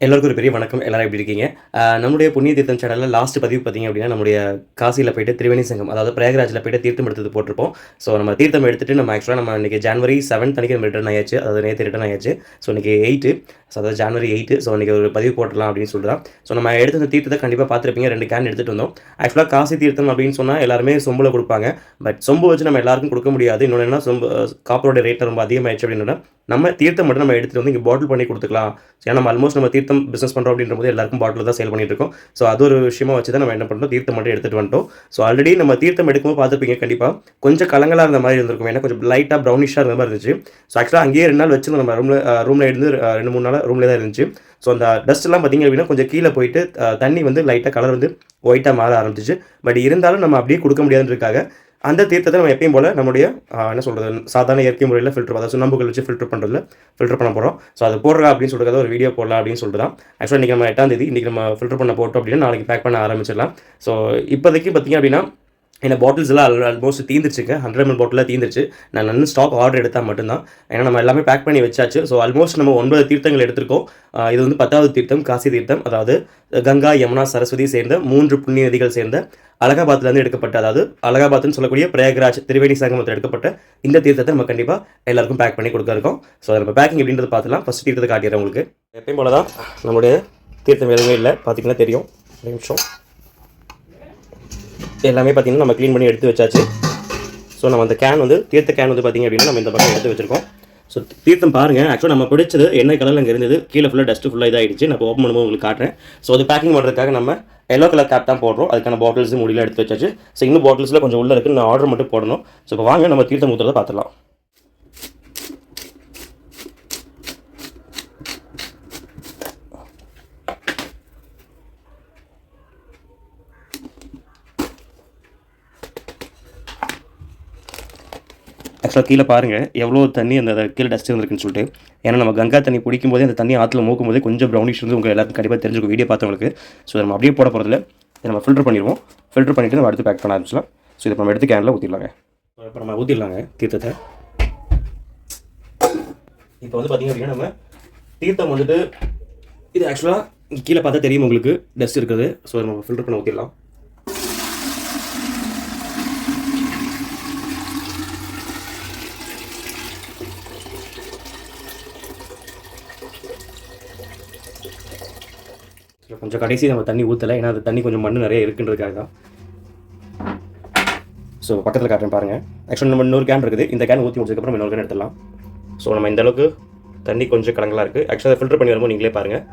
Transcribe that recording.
எல்லோருக்கும் ஒரு பெரிய வணக்கம். எல்லாரும் எப்படி இருக்கீங்க? நம்முடைய புண்ணிய தீர்த்தம் சேனல்ல லாஸ்ட் பதிவு பார்த்தீங்க அப்படின்னா, நம்முடைய காசியில போயிட்டு திரிவேணி சங்கம், அதாவது பிரயாகராஜ்ல போயிட்டு தீர்த்தம் எடுத்தது போட்டிருப்போம். ஸோ நம்ம தீர்த்தம் எடுத்துட்டு நம்ம இன்னைக்கு ஜனவரி 7 அன்னைக்கு நம்ம ரிட்டர்ன் ஆயாச்சு. அதாவது நேத்து ரிட்டர்ன் ஆயாச்சு. ஸோ இன்னைக்கு 8 ஸோ அதாவது ஜனவரி 8 ஸோ இன்னைக்கு ஒரு பதிவு போட்டுடலாம் அப்படின்னு சொல்லிட்டு தான். ஸோ நம்ம எடுத்த அந்த தீர்த்தத்த கண்டிப்பா பார்த்துருப்பீங்க. 2 கேன் எடுத்துட்டு வந்தோம். ஆக்சுவலா காசி தீர்த்தம் அப்படின்னு சொன்னா எல்லாருமே சொம்புல குடுப்பாங்க. பட் சொம்பு வச்சு நம்ம எல்லாருக்கும் குடுக்க முடியாது. இன்னொன்னு என்னன்னா காப்பரோட ரேட் ரொம்ப அதிகமாயிருச்சு அப்படின்னா, நம்ம தீர்த்தம் மட்டும் நம்ம எடுத்துட்டு வந்து இங்க பாட்டில் பண்ணி குடுத்துக்கலாம். ஏன்னா நம்ம ஆல்மோஸ்ட் நம்ம தீர்த்தம் பிசினஸ் பண்றோம் அப்படின்றபோது எல்லாருக்கும் பாட்டில் தான் சேல் பண்ணிட்டு இருக்கோம். ஸோ அது ஒரு விஷயமா வச்சு தான் நம்ம என்ன பண்றோம், தீர்த்தம் மட்டும் எடுத்துட்டு வந்துட்டோம். ஸோ ஆல்ரெடி நம்ம தீர்த்தம் எடுக்கும்போது பார்த்துருப்பீங்க கண்டிப்பா. கொஞ்சம் கலங்கலா இருந்த மாதிரி இருந்திருக்கும். ஏன்னா கொஞ்சம் லைட்டா ப்ரௌனிஷா இருந்த மாதிரி இருந்துச்சு. ஸோ ஆக்சுவலா அங்கேயே 2 நாள் வச்சிருந்தோம் நம்ம ரூம்ல இருந்து 2, 3 நாளா ரூம்ல தான் இருந்துச்சு. ஸோ அந்த டஸ்ட் எல்லாம் பார்த்தீங்க அப்படின்னா கொஞ்சம் கீழ போயிட்டு தண்ணி வந்து லைட்டா கலர் வந்து ஒயிட்டா மாற ஆரம்பிச்சுச்சு. பட் இருந்தாலும் நம்ம அப்படியே குடுக்க முடியாதுன்றதுக்காக அந்த தீர்த்தத்தை நம்ம எப்பயும் போல நம்முடைய என்ன சொல்றது, சாதாரண இயற்கை முறையில் ஃபில்டர், அதாவது சுண்ணாம்புகள் வச்சு ஃபில்டர் பண்ண போகிறோம். ஸோ அது போடுறா அப்படின்னு சொல்லிட்டு ஒரு வீடியோ போடலாம் அப்படின்னு சொல்லிட்டு தான். ஆக்சுவலாக இன்றைக்கி நம்ம 8ஆம் தேதி, இன்றைக்கி நம்ம ஃபில்டர் பண்ண போட்டோம் அப்படின்னா நாளைக்கு பேக் பண்ண ஆரம்பிச்சிடலாம். ஸோ இப்போதைக்கு பார்த்தீங்க அப்படின்னா ஏன்னா பாட்டில்ஸ் எல்லாம் ஆல்மோஸ்ட் தீந்துருச்சுங்க. 100 ml பாட்டிலாக தீந்துருச்சு. நான் இன்னும் ஸ்டாக் ஆர்டர் எடுத்தால் மட்டும்தான். ஏன்னா நம்ம எல்லாமே பேக் பண்ணி வச்சாச்சு. ஸோ ஆல்மோஸ்ட் நம்ம 9 தீர்த்தங்கள் எடுத்திருக்கோம். இது வந்து 10வது தீர்த்தம் காசி தீர்த்தம். அதாவது கங்கா, யமுனா, சரஸ்வதி சேர்ந்த 3 புண்ணிய நதிகள் சேர்ந்த அலகாபாத்லேருந்து எடுக்கப்பட்ட, அதாவது அலகாபாத்னு சொல்லக்கூடிய பிரயாகராஜ் திரிவேணி சங்கமத்தில் எடுக்கப்பட்ட இந்த தீர்த்தத்தை நம்ம கண்டிப்பாக எல்லாருக்கும் பேக் பண்ணி கொடுக்க இருக்கோம். ஸோ நம்ம பேக்கிங் எப்படின்றது பார்த்துலாம். ஃபஸ்ட் தீர்த்தத்தை காட்டிடுறேன் உங்களுக்கு. எப்பயும் போல தான் நம்மளுடைய தீர்த்தம் எதுவுமே இல்லை, பார்த்தீங்கன்னா தெரியும். ஒரு நிமிஷம். எல்லாமே பார்த்தீங்கன்னா நம்ம க்ளீன் பண்ணி எடுத்து வச்சாச்சு. ஸோ நம்ம அந்த கேன் வந்து தீர்த்த கேன் வந்து பார்த்திங்க அப்படின்னா நம்ம இந்த பக்கம் எடுத்து வச்சிருக்கோம். ஸோ தீர்த்தம் பாருங்கள். ஆக்சுவலாக நம்ம பிடிச்சது என்ன கலரில் அங்கே இருந்தது, கீழே ஃபுல்லாக டஸ்ட்டு ஃபுல்லாக இதாகிடுச்சு. நான் இப்போ ஓப்பன் பண்ணும்போது உங்களுக்கு காட்டுறேன். ஸோ அது பேக்கிங் பண்ணுறதுக்காக நம்ம எல்லோ கலர் கேப் தான் போடுறோம். அதுக்கான பாட்டில்ஸ் முடியலாம் எடுத்து வச்சாச்சு. ஸோ இன்னும் பாட்டில்ஸில் கொஞ்சம் உள்ளே இருக்குது, நான் ஆர்டர் மட்டும் போடணும். ஸோ இப்போ வாங்க நம்ம தீர்த்தம் ஊற்றுறதை பார்த்துலாம். ஆக்சுவலாக கீழே பாருங்கள் எவ்வளோ தண்ணி அந்த கீழே டஸ்ட் இருந்திருக்குன்னு சொல்லிட்டு. ஏன்னா நம்ம கங்கா தண்ணி குடிக்கும் போதே அந்த தண்ணி ஆற்றுல மூக்கும் போதே கொஞ்சம் ப்ரௌனிஷ் வந்து உங்கள் எல்லாருக்கும் கண்டிப்பாக தெரிஞ்சுக்கும் வீடியோ பார்த்தவங்களுக்கு. ஸோ நம்ம அப்படியே போட போகிறதில்ல, இதை நம்ம ஃபில்டர் பண்ணிடுவோம். ஃபில்டர் பண்ணிவிட்டு நம்ம அடுத்து பேக் பண்ண ஆரம்பிச்சலாம். ஸோ இதை நம்ம எடுத்து கேனில் ஊற்றிடலாங்க. இப்போ நம்ம ஊற்றிடலாங்க தீர்த்தத்தை. இப்போ வந்து பார்த்திங்க அப்படின்னா நம்ம தீர்த்தம் வந்துட்டு இது ஆக்சுவலாக கீழே பார்த்தா தெரியும் உங்களுக்கு டஸ்ட் இருக்குது. ஸோ நம்ம ஃபில்டர் பண்ண ஊற்றிடலாம். கொஞ்சம் கடைசி நம்ம தண்ணி ஊற்றலை, ஏன்னா அது தண்ணி கொஞ்சம் மண் நிறைய இருக்குன்றதுக்காக தான். ஸோ பக்கத்தில் காட்டுறேன் பாருங்கள். ஆக்சுவலாக நம்ம இன்னொரு கேன் இருக்குது. இந்த கேன் ஊற்றி முடிச்சதுக்கப்புறம் இன்னொரு கேன் எடுத்துடலாம். ஸோ நம்ம இந்த அளவுக்கு தண்ணி கொஞ்சம் கலங்கலாக இருக்குது. ஆக்சுவலாக ஃபில்டர் பண்ணி வரும்போது நீங்களே பாருங்கள்.